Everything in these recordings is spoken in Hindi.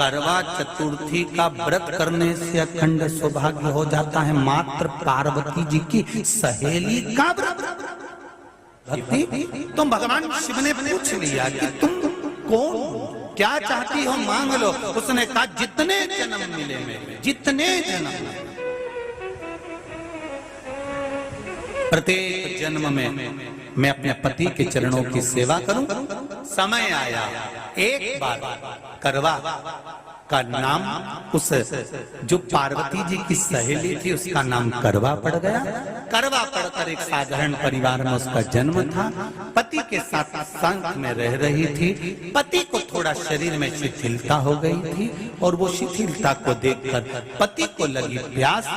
करवा चतुर्थी का व्रत करने से अखंड सौभाग्य हो जाता है। मात्र पार्वती जी की सहेली का व्रत। भक्ति तो भगवान शिव ने पूछ लिया कि तुम कौन, क्या चाहती हो, मांग लो। उसने कहा जितने जन्म मिले मेरे, जितने जन्म, प्रत्येक जन्म में मैं अपने पति के चरणों की सेवा करूं। समय आया एक बार करवा का नाम, उस जो पार्वती जी की सहेली थी उसका नाम करवा पड़ गया। करवा पड़कर एक साधारण परिवार में उसका जन्म था। पति के साथ संग में रह रही थी। पति को थोड़ा शरीर में शिथिलता हो गई थी और वो शिथिलता को देखकर पति को लगी प्यास।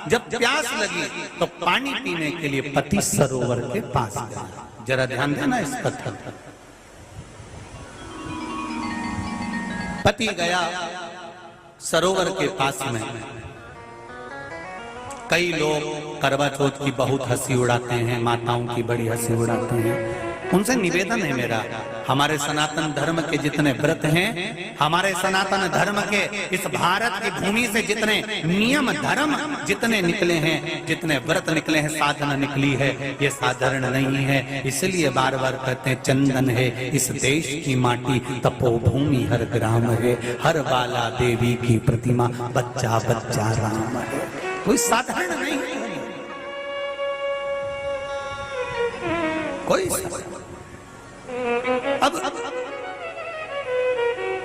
जब प्यास लगी तो पानी पीने के लिए पति सरोवर के पास गया। जरा ध्यान देना इस कथा। पति गया सरोवर के पास में। कई लोग करवा चौथ की बहुत हंसी उड़ाते हैं, माताओं की बड़ी हंसी उड़ाते हैं। उनसे निवेदन है मेरा, हमारे सनातन धर्म के जितने व्रत हैं, हमारे सनातन धर्म के इस भारत की भूमि से जितने नियम धर्म जितने निकले हैं, जितने व्रत निकले हैं, साधना निकली है, ये साधारण नहीं है। इसलिए बार बार कहते हैं चंदन है इस देश की माटी, तपोभूमि हर ग्राम है, हर बाला देवी की प्रतिमा, बच्चा बच्चा राम है। कोई साधारण नहीं है, कोई अब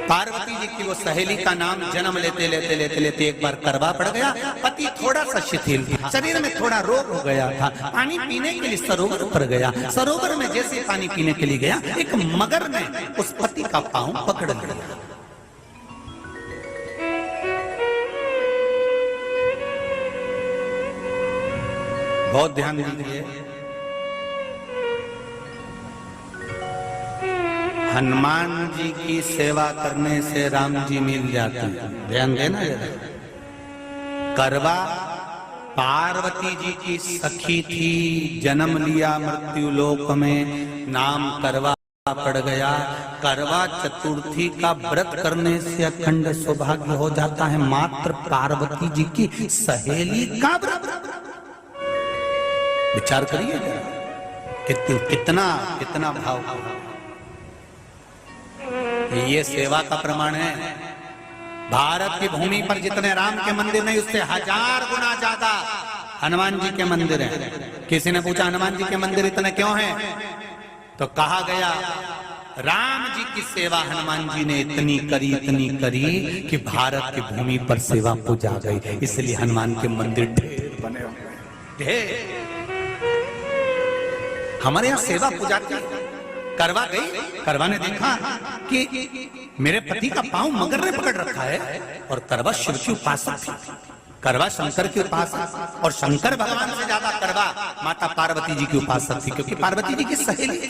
पार्वती जी की वो सहेली का नाम जन्म लेते लेते लेते लेते एक बार करवा पड़ गया। पति थोड़ा सा शिथिल था, शरीर में थोड़ा रोग हो गया था। पानी पीने के लिए सरोवर पर गया। सरोवर में जैसे पानी पीने के लिए गया, एक मगर ने उस पति का पांव पकड़ लिया। बहुत ध्यान दीजिए, हनुमान जी की सेवा करने से राम जी मिल जाते हैं। ध्यान देना जरा। करवा पार्वती जी की सखी थी, जन्म लिया मृत्यु लोक में, नाम करवा पड़ गया। करवा चतुर्थी का व्रत करने से अखंड सौभाग्य हो जाता है। मात्र पार्वती जी की सहेली का व्रत। विचार करिए कितना कितना भाव। ये सेवा का प्रमाण है। भारत की भूमि पर जितने राम के मंदिर नहीं, उससे 1000 गुना ज्यादा हनुमान जी के मंदिर हैं। किसी ने पूछा हनुमान जी के मंदिर इतने क्यों हैं, तो कहा गया राम जी की सेवा हनुमान जी ने इतनी करी कि भारत की भूमि पर सेवा पूजा गई। इसलिए हनुमान के मंदिर ढेर बने हुए ढेर। हमारे यहाँ सेवा पूजा की। करवा गई, करवा ने देखा कि मेरे पति का पांव मगर ने पकड़ रखा है, और करवा शिव की उपासक थी। करवा शंकर की उपासक, और शंकर भगवान से ज्यादा करवा माता पार्वती जी की उपासक थी, क्योंकि पार्वती जी की सहेली थी।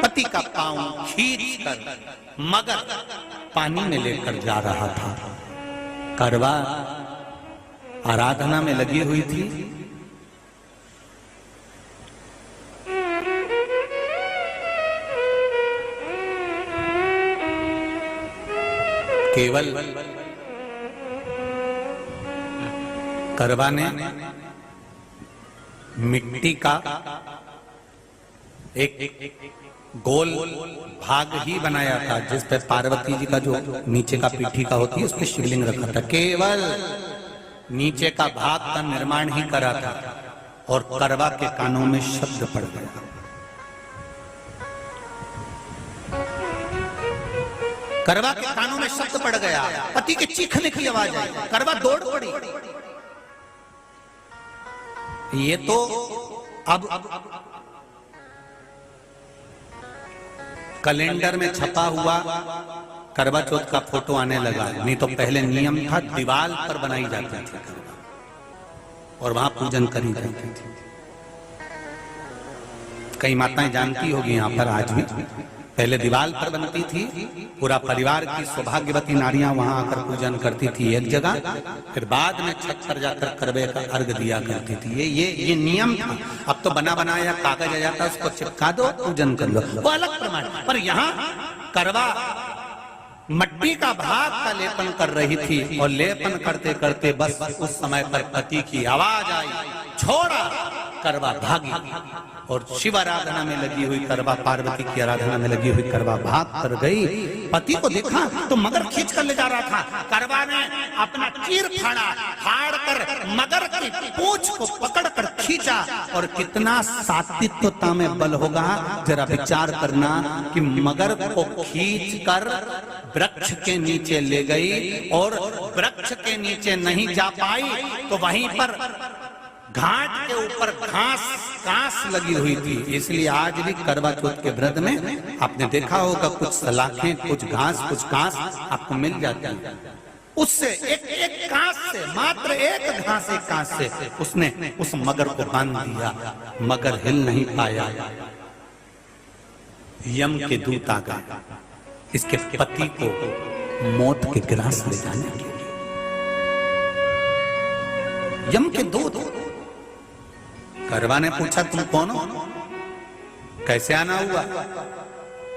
पति का पांव खींच कर मगर पानी में लेकर जा रहा था। करवा आराधना में लगी हुई थी। केवल करवा ने मिट्टी का एक गोल भाग ही बनाया था, जिस पे पार्वती जी का जो नीचे का पीठी का होती है उस पे शिवलिंग रखा था। केवल नीचे का भाग का निर्माण ही करा था, और करवा के कानों में शब्द पड़ गया। करवा के कानों में शब्द पड़ गया, पति के चीखने की आवाज आई। करवा दौड़ पड़ी। ये तो अब कैलेंडर में छपा हुआ करवा चौथ का फोटो आने लगा, नहीं तो पहले नियम था दीवार पर बनाई जाती थी और वहां पूजन करी जाती थी। कई माताएं जानती होगी यहाँ पर आज भी पहले दीवार पर बनती थी, पूरा परिवार की सौभाग्यवती नारियां वहां आकर पूजन करती थी एक जगह, फिर बाद में छत पर जाकर करवे का अर्घ दिया करती थी। ये नियम था। अब तो बना बनाया कागज आ जाता, उसको चिपका दो, पूजन कर लो, वो अलग प्रमाण। पर यहाँ करवा मट्टी का भाग का लेपन कर रही थी, और लेपन करते करते बस उस समय पर पति की आवाज आई, छोड़ा, करवा भागी। और शिव आराधना में लगी हुई करवा, पार्वती की आराधना में लगी हुई करवा भाग कर गई। पति को देखा तो मगर खींच कर ले जा रहा था। करवा ने अपना चीर फाड़ा, फाड़ कर मगर की पूंछ को पकड़ कर खींचा। और कितना सात्विकता में बल होगा, जरा विचार करना कि मगर को खींच कर वृक्ष के नीचे ले गई, और वृक्ष के नीचे नहीं जा पाई तो वहीं पर घाट के ऊपर घास लगी हुई थी। इसलिए आज भी करवा चौथ के व्रत में आपने देखा होगा कुछ सलाखें, कुछ घास आपको मिल जाती है। उससे एक घास से, मात्र एक घास, एक घास से उसने उस मगर को बांध दिया। मगर हिल नहीं पाया। यम के दूत आ गए इसके पति को मौत के ग्रास ले जाने के लिए। यम के दूत। करवा ने पूछा, तुम कौन हो, कैसे आना हुआ?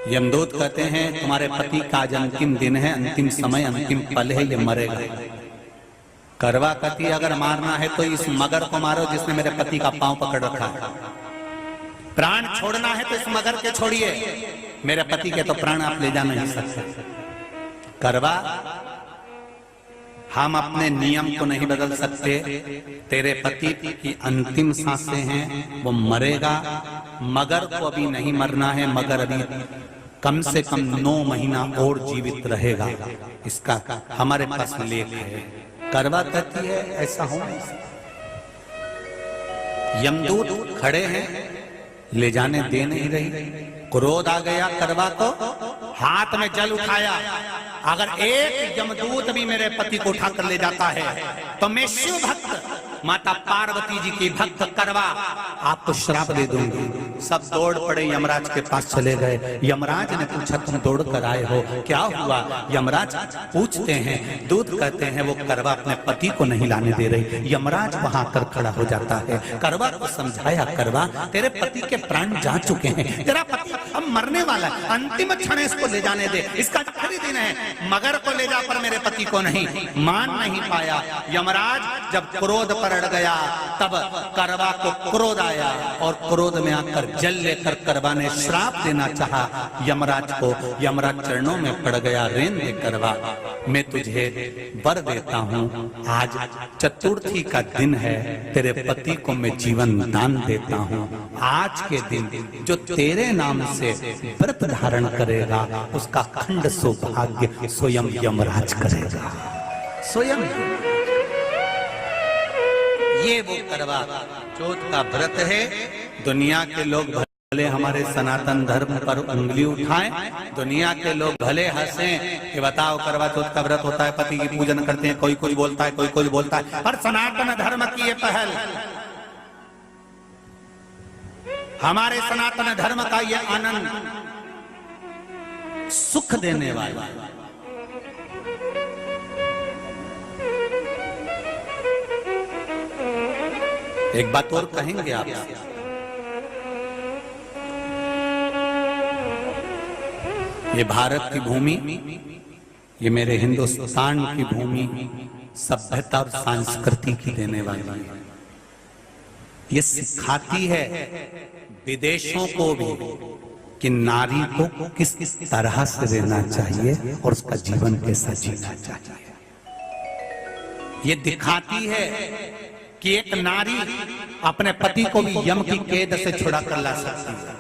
यमदूत कहते हैं, तुम्हारे पति का आज अंतिम दिन है, अंतिम समय, अंतिम पल है, ये मरेगा। करवा कहती, अगर मारना है तो इस मगर को मारो जिसने मेरे पति का पांव पकड़ रखा है। प्राण छोड़ना है तो इस मगर के छोड़िए, मेरे पति के तो प्राण आप ले जा नहीं सकते। करवा, हम अपने नियम को नहीं बदल सकते। तेरे पति की अंतिम सांसें हैं, वो मरेगा। मगर को अभी नहीं मरना है, मगर अभी कम से कम 9 महीना और जीवित रहेगा। इसका हमारे पास लेख है। करवा कहती है, ऐसा हो नहीं सकता। यमदूत खड़े हैं, ले जाने दे नहीं रही। क्रोध आ गया करवा को, हाथ में जल उठाया। अगर एक यमदूत भी मेरे पति को उठाकर ले जाता है तो मैं शिव भक्त माता पार्वती जी की भक्त करवा आपको श्राप दे दूंगी। सब दौड़ पड़े, यमराज के पास चले गए। यमराज ने पूछा, तुम दौड़ कर आए हो, क्या हुआ? यमराज पूछते हैं, दूत कहते हैं, वो करवा अपने पति को नहीं लाने दे रही। यमराज वहां कर खड़ा हो जाता है। करवा को समझाया, करवा तेरे पति के प्राण जा चुके हैं, तेरा पति अब मरने वाला है, अंतिम क्षण इसको ले जाने दे, इसका आखिरी दिन है, मगर को ले जा पर मेरे पति को नहीं। मान नहीं पाया। यमराज जब क्रोध पर अड़ गया तब करवा को क्रोध आया, और क्रोध में आकर जल लेकर करवा ने श्राप देना चाहा यमराज को। यमराज चरणों में पड़ गया, रेन दे करवा, मैं तुझे वर देता हूँ, आज चतुर्थी का दिन है, तेरे पति को मैं जीवन दान देता हूँ। आज के दिन जो तेरे नाम से व्रत धारण करेगा उसका खंड सौभाग्य स्वयं यमराज करेगा। स्वयं ये वो करवा चौथ का व्रत है। दुनिया के लोग भले हमारे सनातन धर्म पर उंगली उठाएं, दुनिया के लोग भले हंसें कि बताओ करवा चौथ का व्रत होता है, पति की पूजन करते हैं, कोई कुछ बोलता है, कोई कुछ बोलता है, पर सनातन धर्म की ये पहल, हमारे सनातन धर्म का ये आनंद सुख देने वाला। एक बात और कहेंगे आप, ये भारत की भूमि, ये मेरे हिंदुस्तान की भूमि सभ्यता और संस्कृति की देने वाली है। ये सिखाती है विदेशों को भी कि नारी को किस तरह से रहना चाहिए और उसका जीवन कैसा जीना चाहिए। ये दिखाती है कि एक नारी अपने पति को भी यम की कैद से छुड़ा कर ला सकती है।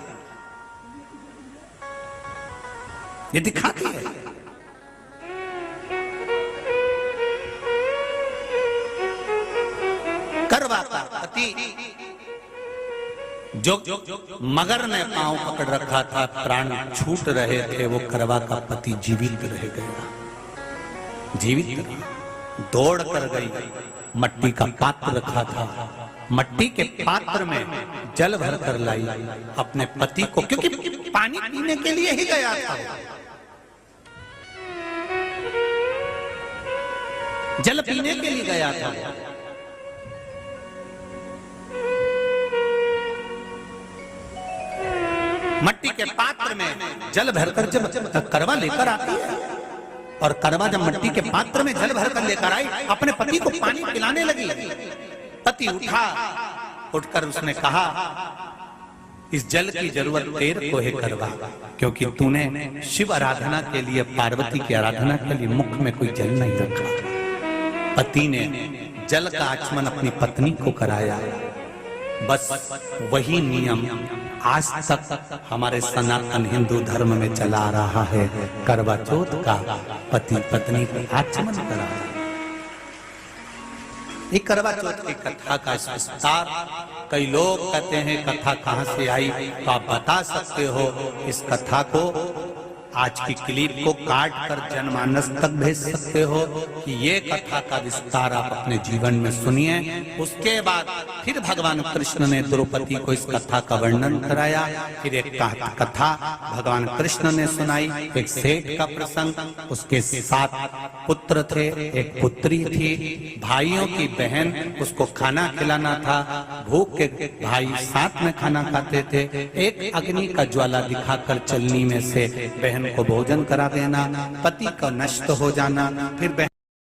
ये दिखाती है। करवा का पति जो मगर ने पांव पकड़ रखा था, प्राण छूट रहे थे, वो करवा का पति जीवित रह गया। जीवित दौड़ कर गई, मट्टी का पात्र रखा था, मट्टी के पात्र में जल भर कर लाई अपने पति को, क्योंकि पानी पीने के लिए ही गया था, जल पीने के लिए गया था। मट्टी के पात्र में जल भरकर जब करवा लेकर आती है, और करवा जब मट्टी के पात्र में जल भरकर लेकर आई, अपने पति को पानी पिलाने लगी। पति उठा, उठकर उसने कहा, इस जल की जरूरत तेरे को है करवा, क्योंकि तूने शिव आराधना के लिए, पार्वती की आराधना के लिए मुख में कोई जल नहीं रखा। पति ने जल का आचमन अपनी पत्नी को कराया। बस वही नियम आज तक हमारे सनातन हिंदू धर्म में चला आ रहा है। करवा चौथ का पति पत्नी को आचमन करा। ये करवा चौथ की कथा का विस्तार, कई लोग कहते हैं कथा कहां से आई, तो आप बता सकते हो इस कथा को, आज की क्लिप को काट कर जनमानस तक भेज सकते हो कि ये कथा का विस्तार आप अपने जीवन में सुनिए। उसके बाद फिर भगवान कृष्ण ने द्रौपदी को इस कथा का वर्णन कराया। फिर एक कथा भगवान कृष्ण ने सुनाई, एक सेठ का प्रसंग, उसके 7 पुत्र थे, एक पुत्री थी, भाइयों की बहन, उसको खाना खिलाना था, भूख के भाई साथ में खाना खाते थे, एक अग्नि का ज्वाला दिखाकर चलनी में से बहन को भोजन करा देना, पति का नष्ट हो जाना, फिर